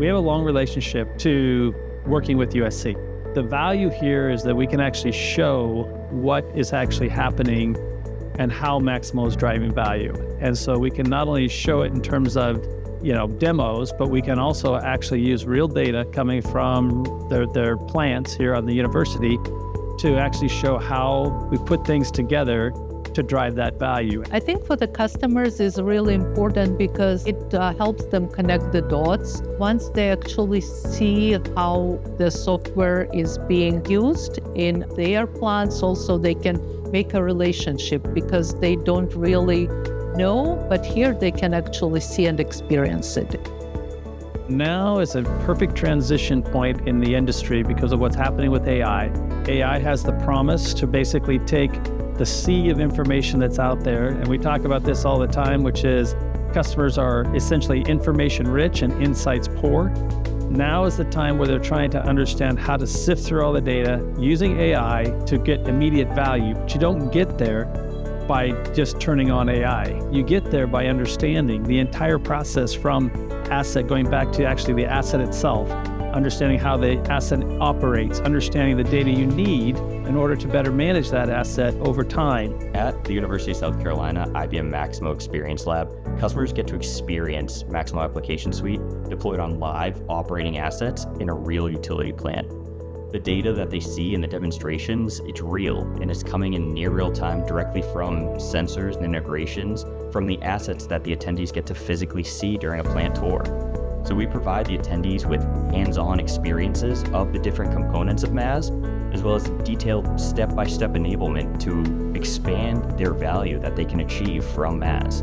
We have a long relationship to working with USC. The value here is that we can actually show what is actually happening and how Maximo is driving value. And so we can not only show it in terms of demos, but we can also actually use real data coming from their plants here on the university to actually show how we put things together to drive that value. I think for the customers is really important because it helps them connect the dots. Once they actually see how the software is being used in their plants, also they can make a relationship because they don't really know, but here they can actually see and experience it. Now is a perfect transition point in the industry because of what's happening with AI. AI has the promise to basically take the sea of information that's out there, and we talk about this all the time, which is customers are essentially information rich and insights poor. Now is the time where they're trying to understand how to sift through all the data using AI to get immediate value, but you don't get there by just turning on AI. You get there by understanding the entire process from asset, going back to actually the asset itself, understanding how the asset operates, understanding the data you need in order to better manage that asset over time. At the University of South Carolina IBM Maximo Experience Lab, customers get to experience Maximo Application Suite deployed on live operating assets in a real utility plant. The data that they see in the demonstrations, it's real, and it's coming in near real time directly from sensors and integrations from the assets that the attendees get to physically see during a plant tour. So we provide the attendees with hands-on experiences of the different components of MAS, as well as detailed step-by-step enablement to expand their value that they can achieve from MAS.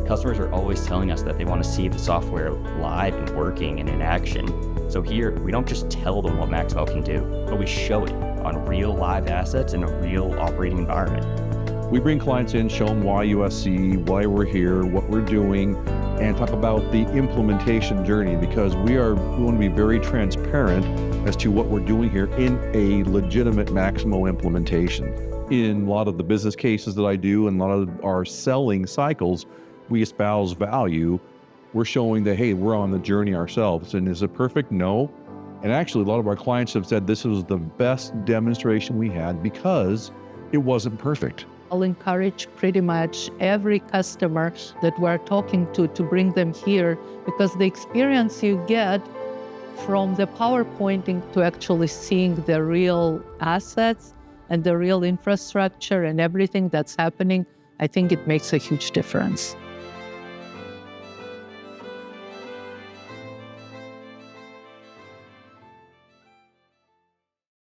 Customers are always telling us that they want to see the software live and working and in action. So here, we don't just tell them what Maximo can do, but we show it on real live assets in a real operating environment. We bring clients in, show them why USC, why we're here, what we're doing, and talk about the implementation journey because we want to be very transparent as to what we're doing here in a legitimate Maximo implementation. In a lot of the business cases that I do and a lot of our selling cycles, we espouse value. We're showing that, hey, we're on the journey ourselves. And is it perfect? No. And actually, a lot of our clients have said this was the best demonstration we had because it wasn't perfect. I'll encourage pretty much every customer that we're talking to bring them here because the experience you get from the PowerPointing to actually seeing the real assets and the real infrastructure and everything that's happening, I think it makes a huge difference.